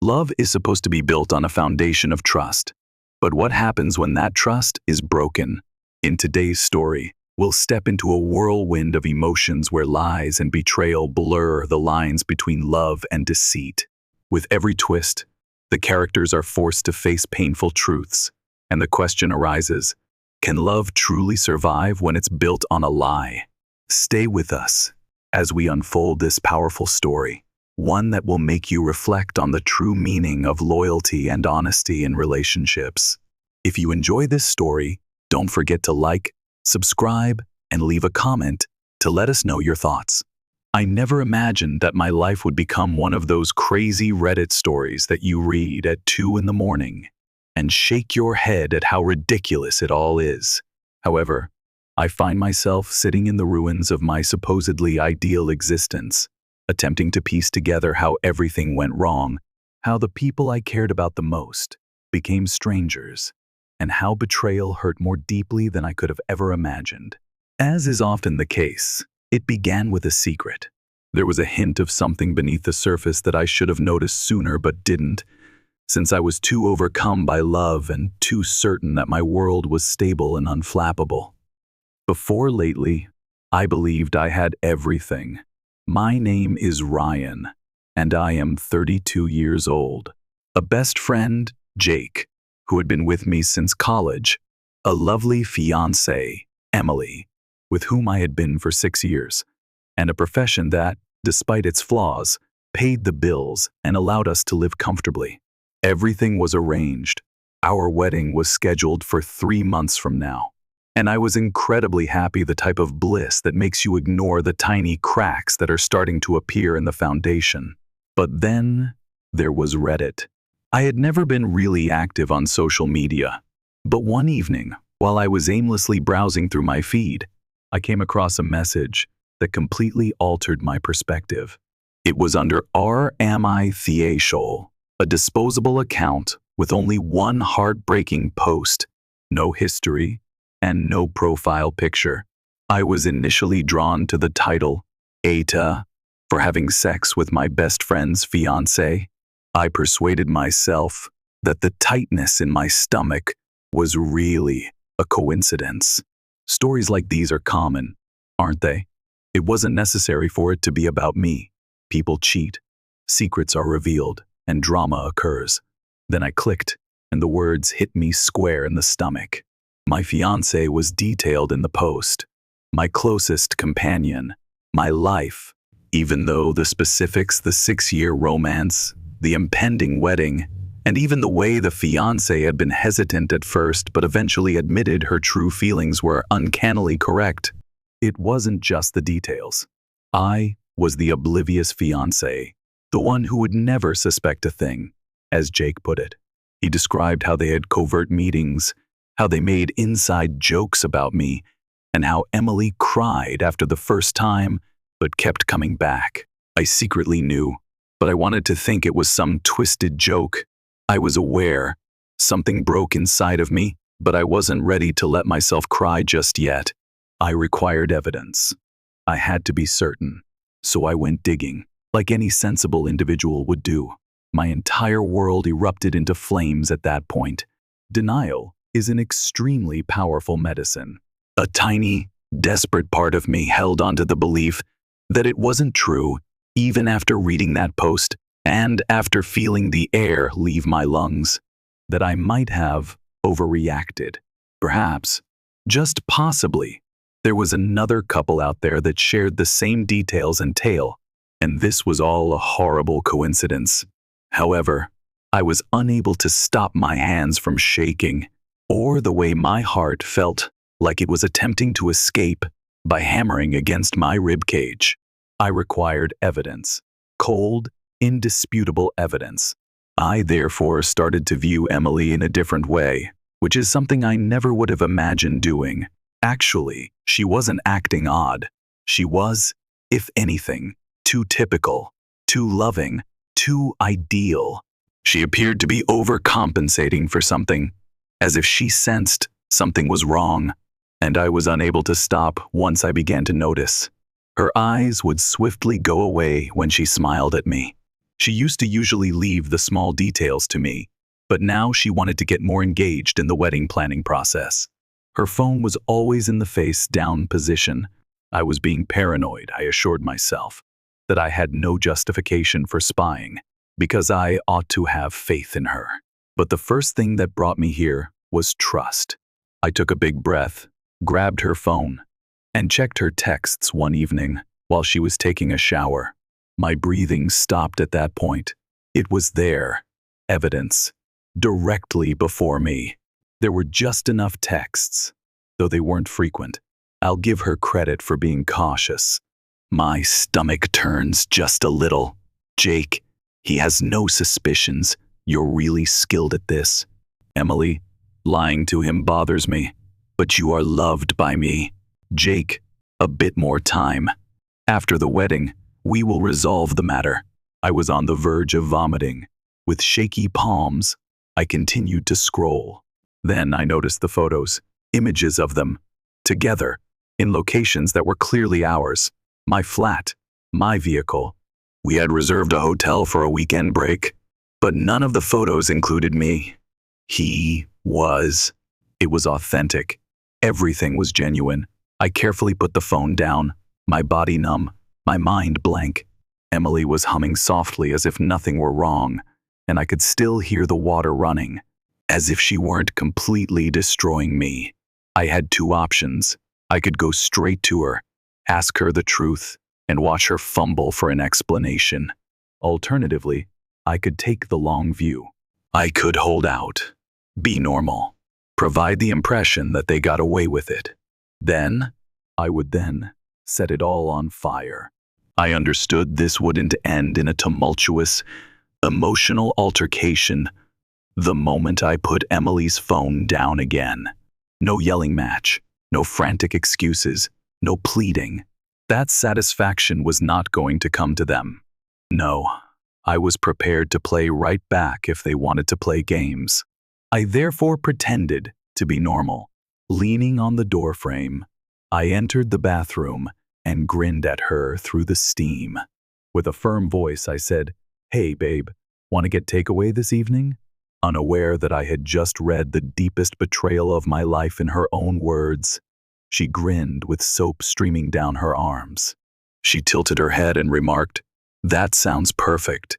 Love is supposed to be built on a foundation of trust. But what happens when that trust is broken? In today's story, we'll step into a whirlwind of emotions where lies and betrayal blur the lines between love and deceit. With every twist, the characters are forced to face painful truths, and the question arises, can love truly survive when it's built on a lie? Stay with us as we unfold this powerful story, one that will make you reflect on the true meaning of loyalty and honesty in relationships. If you enjoy this story, don't forget to like, subscribe, and leave a comment to let us know your thoughts. I never imagined that my life would become one of those crazy Reddit stories that you read at 2 in the morning and shake your head at how ridiculous it all is. However, I find myself sitting in the ruins of my supposedly ideal existence, attempting to piece together how everything went wrong, how the people I cared about the most became strangers, and how betrayal hurt more deeply than I could have ever imagined. As is often the case, it began with a secret. There was a hint of something beneath the surface that I should have noticed sooner but didn't, since I was too overcome by love and too certain that my world was stable and unflappable. Before lately, I believed I had everything. My name is Ryan, and I am 32 years old. A best friend, Jake, who had been with me since college. A lovely fiancée, Emily, with whom I had been for 6 years. And a profession that, despite its flaws, paid the bills and allowed us to live comfortably. Everything was arranged. Our wedding was scheduled for 3 months from now. And I was incredibly happy, the type of bliss that makes you ignore the tiny cracks that are starting to appear in the foundation. But then there was Reddit. I had never been really active on social media, but one evening, while I was aimlessly browsing through my feed, I came across a message that completely altered my perspective. It was under Betrayal, a disposable account with only one heartbreaking post, no history, and no profile picture. I was initially drawn to the title, AITA, for having sex with my best friend's fiancé. I persuaded myself that the tightness in my stomach was really a coincidence. Stories like these are common, aren't they? It wasn't necessary for it to be about me. People cheat, secrets are revealed, and drama occurs. Then I clicked, and the words hit me square in the stomach. My fiancé was detailed in the post, my closest companion, my life, even though the specifics, the 6-year romance, the impending wedding, and even the way the fiancé had been hesitant at first but eventually admitted her true feelings were uncannily correct. It wasn't just the details. I was the oblivious fiancé, the one who would never suspect a thing, as Jake put it. He described how they had covert meetings, how they made inside jokes about me, and how Emily cried after the first time, but kept coming back. I secretly knew, but I wanted to think it was some twisted joke. I was aware something broke inside of me, but I wasn't ready to let myself cry just yet. I required evidence. I had to be certain, so I went digging, like any sensible individual would do. My entire world erupted into flames at that point. Denial is an extremely powerful medicine. A tiny, desperate part of me held onto the belief that it wasn't true, even after reading that post and after feeling the air leave my lungs, that I might have overreacted. Perhaps, just possibly, there was another couple out there that shared the same details and tale, and this was all a horrible coincidence. However, I was unable to stop my hands from shaking, or the way my heart felt like it was attempting to escape by hammering against my ribcage. I required evidence, cold, indisputable evidence. I therefore started to view Emily in a different way, which is something I never would have imagined doing. Actually, she wasn't acting odd. She was, if anything, too typical, too loving, too ideal. She appeared to be overcompensating for something, as if she sensed something was wrong, and I was unable to stop once I began to notice. Her eyes would swiftly go away when she smiled at me, She used to usually leave the small details to me, but now she wanted to get more engaged in the wedding planning process. Her phone was always in the face-down position. I was being paranoid, I assured myself, that I had no justification for spying, because I ought to have faith in her. But the first thing that brought me here was trust. I took a big breath, grabbed her phone, and checked her texts one evening while she was taking a shower. My breathing stopped at that point. It was there, evidence, directly before me. There were just enough texts, though they weren't frequent. I'll give her credit for being cautious. My stomach turns just a little. Jake, he has no suspicions. You're really skilled at this. Emily, lying to him bothers me, but you are loved by me. Jake, a bit more time. After the wedding, we will resolve the matter. I was on the verge of vomiting. With shaky palms, I continued to scroll. Then I noticed the photos, images of them, together, in locations that were clearly ours. My flat, my vehicle. We had reserved a hotel for a weekend break, but none of the photos included me. It was authentic. Everything was genuine. I carefully put the phone down, my body numb, my mind blank. Emily was humming softly as if nothing were wrong, and I could still hear the water running, as if she weren't completely destroying me. I had two options. I could go straight to her, ask her the truth, and watch her fumble for an explanation. Alternatively, I could take the long view. I could hold out, be normal, provide the impression that they got away with it. I would set it all on fire. I understood this wouldn't end in a tumultuous, emotional altercation the moment I put Emily's phone down again. No yelling match, no frantic excuses, no pleading. That satisfaction was not going to come to them. No, I was prepared to play right back if they wanted to play games. I therefore pretended to be normal. Leaning on the doorframe, I entered the bathroom and grinned at her through the steam. With a firm voice, I said, "Hey, babe, want to get takeaway this evening?" Unaware that I had just read the deepest betrayal of my life in her own words. She grinned with soap streaming down her arms. She tilted her head and remarked, "That sounds perfect.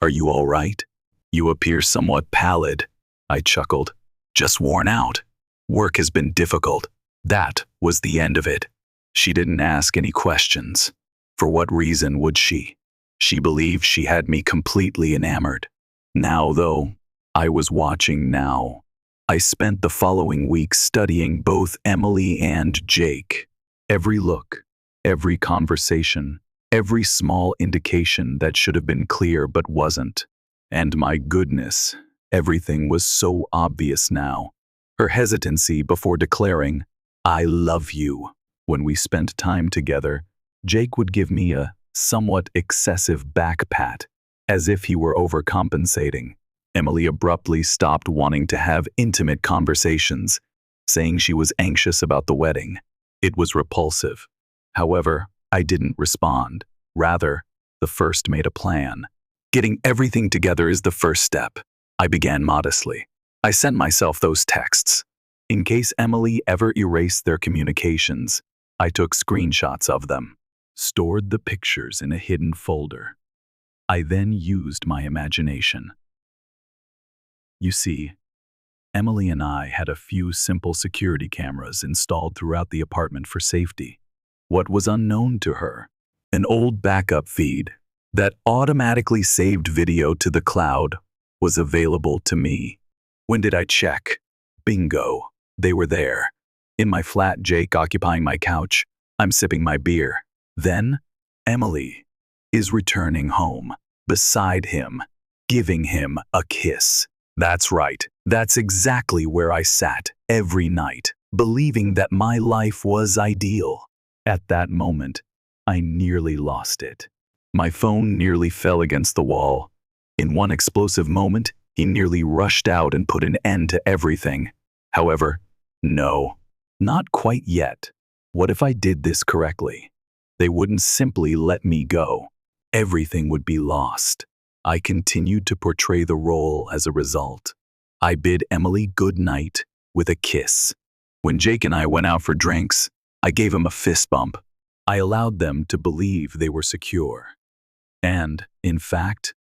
Are you all right? You appear somewhat pallid." I chuckled. "Just worn out. Work has been difficult." That was the end of it. She didn't ask any questions. For what reason would she? She believed she had me completely enamored. Now, though, I was watching now. I spent the following weeks studying both Emily and Jake. Every look, every conversation, every small indication that should have been clear but wasn't. And my goodness, everything was so obvious now. Her hesitancy before declaring, "I love you." When we spent time together, Jake would give me a somewhat excessive back pat, as if he were overcompensating. Emily abruptly stopped wanting to have intimate conversations, saying she was anxious about the wedding. It was repulsive. However, I didn't respond. Rather, the first made a plan. Getting everything together is the first step. I began modestly. I sent myself those texts. In case Emily ever erased their communications, I took screenshots of them, stored the pictures in a hidden folder. I then used my imagination. You see, Emily and I had a few simple security cameras installed throughout the apartment for safety. What was unknown to her? An old backup feed that automatically saved video to the cloud was available to me. When did I check? Bingo, they were there. In my flat, Jake occupying my couch, I'm sipping my beer. Then, Emily is returning home, beside him, giving him a kiss. That's right, that's exactly where I sat every night, believing that my life was ideal. At that moment, I nearly lost it. My phone nearly fell against the wall. In one explosive moment, he nearly rushed out and put an end to everything. However, no, not quite yet. What if I did this correctly? They wouldn't simply let me go. Everything would be lost. I continued to portray the role as a result. I bid Emily good night with a kiss. When Jake and I went out for drinks, I gave him a fist bump. I allowed them to believe they were secure. And, in fact,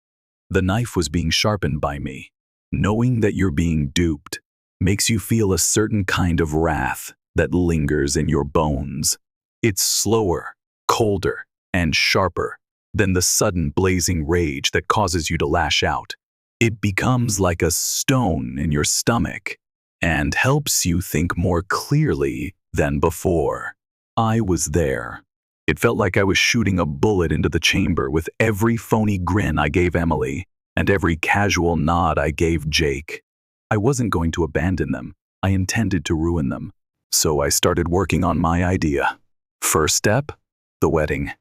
the knife was being sharpened by me. Knowing that you're being duped makes you feel a certain kind of wrath that lingers in your bones. It's slower, colder, and sharper than the sudden blazing rage that causes you to lash out. It becomes like a stone in your stomach and helps you think more clearly than before. I was there. It felt like I was shooting a bullet into the chamber with every phony grin I gave Emily and every casual nod I gave Jake. I wasn't going to abandon them. I intended to ruin them. So I started working on my idea. First step, the wedding.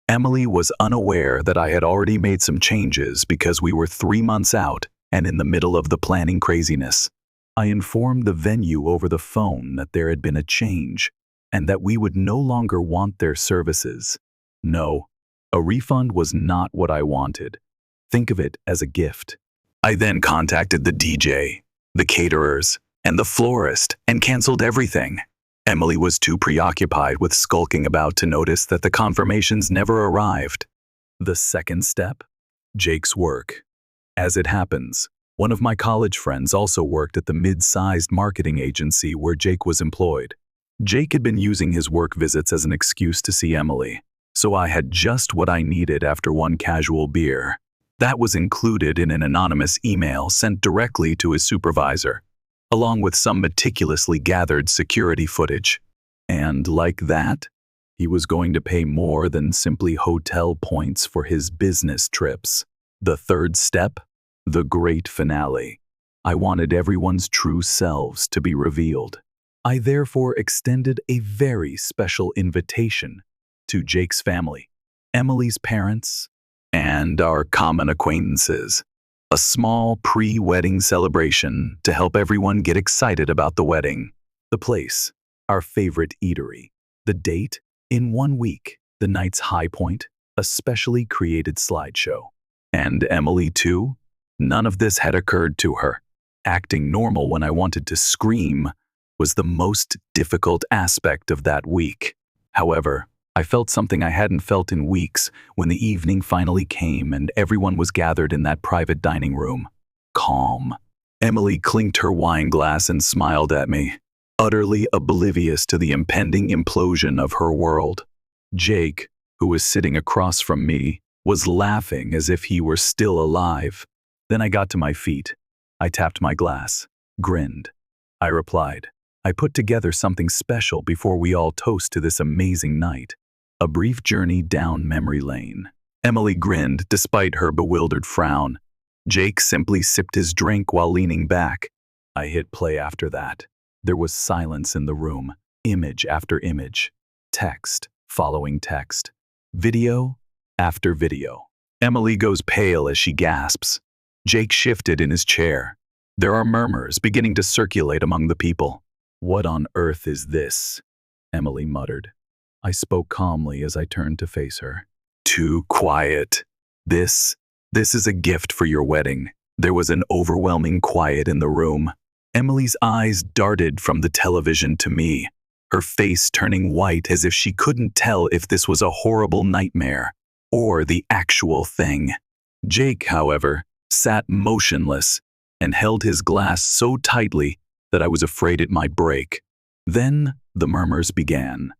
Emily was unaware that I had already made some changes because we were 3 months out and in the middle of the planning craziness. I informed the venue over the phone that there had been a change and that we would no longer want their services. No, a refund was not what I wanted. Think of it as a gift. I then contacted the DJ, the caterers, and the florist and canceled everything. Emily was too preoccupied with skulking about to notice that the confirmations never arrived. The second step, Jake's work. As it happens, one of my college friends also worked at the mid-sized marketing agency where Jake was employed. Jake had been using his work visits as an excuse to see Emily, so I had just what I needed after one casual beer. That was included in an anonymous email sent directly to his supervisor, along with some meticulously gathered security footage. And like that, he was going to pay more than simply hotel points for his business trips. The third step, the great finale. I wanted everyone's true selves to be revealed. I therefore extended a very special invitation to Jake's family, Emily's parents, and our common acquaintances. A small pre-wedding celebration to help everyone get excited about the wedding. The place, our favorite eatery. The date, in 1 week. The night's high point, a specially created slideshow. And Emily too? None of this had occurred to her. Acting normal when I wanted to scream was the most difficult aspect of that week. However, I felt something I hadn't felt in weeks when the evening finally came and everyone was gathered in that private dining room. Calm. Emily clinked her wine glass and smiled at me, utterly oblivious to the impending implosion of her world. Jake, who was sitting across from me, was laughing as if he were still alive. Then I got to my feet. I tapped my glass, grinned. I replied, I put together something special before we all toast to this amazing night. A brief journey down memory lane. Emily grinned despite her bewildered frown. Jake simply sipped his drink while leaning back. I hit play after that. There was silence in the room, image after image, text following text, video after video. Emily goes pale as she gasps. Jake shifted in his chair. There are murmurs beginning to circulate among the people. What on earth is this? Emily muttered. I spoke calmly as I turned to face her. Too quiet. This is a gift for your wedding. There was an overwhelming quiet in the room. Emily's eyes darted from the television to me, her face turning white as if she couldn't tell if this was a horrible nightmare or the actual thing. Jake, however, sat motionless and held his glass so tightly that I was afraid it might break. Then the murmurs began.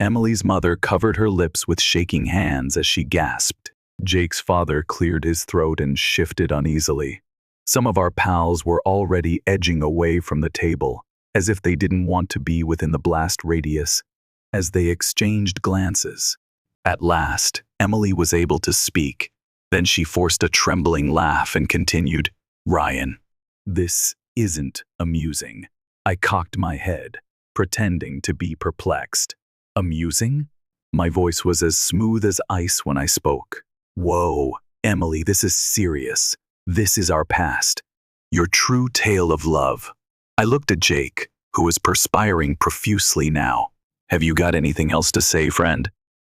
Emily's mother covered her lips with shaking hands as she gasped. Jake's father cleared his throat and shifted uneasily. Some of our pals were already edging away from the table, as if they didn't want to be within the blast radius, as they exchanged glances. At last, Emily was able to speak. Then she forced a trembling laugh and continued, Ryan, this isn't amusing. I cocked my head, pretending to be perplexed. Amusing? My voice was as smooth as ice when I spoke. Whoa, Emily, this is serious. This is our past. Your true tale of love. I looked at Jake, who was perspiring profusely now. Have you got anything else to say, friend?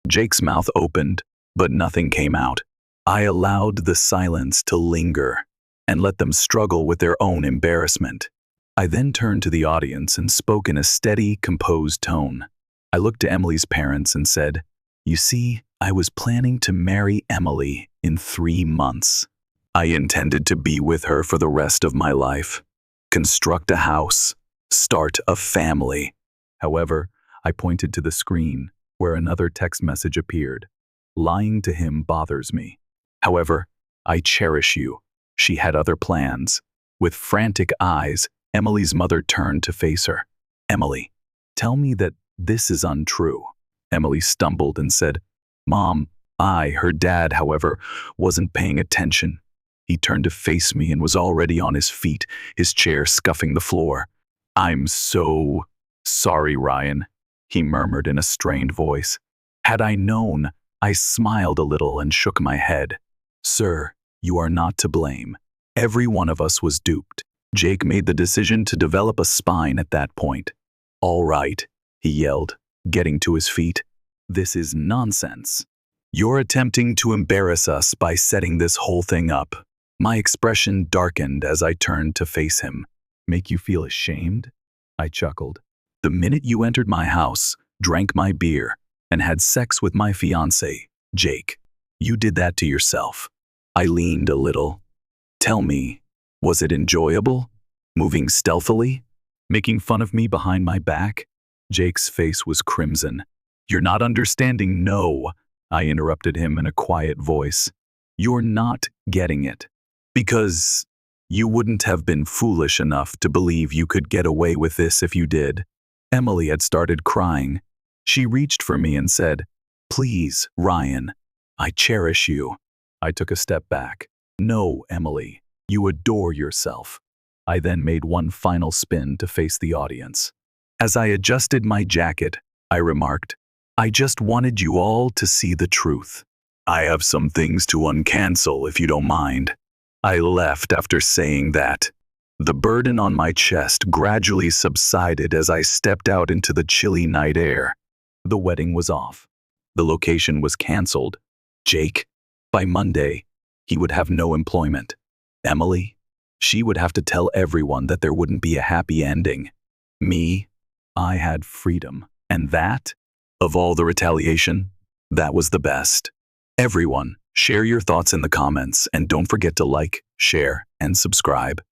Jake's mouth opened, but nothing came out. I allowed the silence to linger and let them struggle with their own embarrassment. I then turned to the audience and spoke in a steady, composed tone. I looked to Emily's parents and said, "You see, I was planning to marry Emily in 3 months. I intended to be with her for the rest of my life, construct a house, start a family." However, I pointed to the screen where another text message appeared. "Lying to him bothers me. However, I cherish you." She had other plans. With frantic eyes, Emily's mother turned to face her. "Emily, tell me that this is untrue." Emily stumbled and said, "Mom, her dad, however, wasn't paying attention." He turned to face me and was already on his feet, his chair scuffing the floor. "I'm so sorry, Ryan," he murmured in a strained voice. Had I known, I smiled a little and shook my head. "Sir, you are not to blame. Every one of us was duped." Jake made the decision to develop a spine at that point. "All right," he yelled, getting to his feet. "This is nonsense. You're attempting to embarrass us by setting this whole thing up." My expression darkened as I turned to face him. "Make you feel ashamed?" I chuckled. "The minute you entered my house, drank my beer, and had sex with my fiancé, Jake, you did that to yourself." I leaned a little. "Tell me, was it enjoyable? Moving stealthily? Making fun of me behind my back?" Jake's face was crimson. "You're not understanding, no," I interrupted him in a quiet voice. "You're not getting it. Because you wouldn't have been foolish enough to believe you could get away with this if you did." Emily had started crying. She reached for me and said, "Please, Ryan, I cherish you." I took a step back. "No, Emily, you adore yourself." I then made one final spin to face the audience. As I adjusted my jacket, I remarked, "I just wanted you all to see the truth. I have some things to uncancel if you don't mind." I left after saying that. The burden on my chest gradually subsided as I stepped out into the chilly night air. The wedding was off. The location was canceled. Jake, by Monday, he would have no employment. Emily, she would have to tell everyone that there wouldn't be a happy ending. Me, I had freedom. And that, of all the retaliation, that was the best. Everyone, share your thoughts in the comments and don't forget to like, share, and subscribe.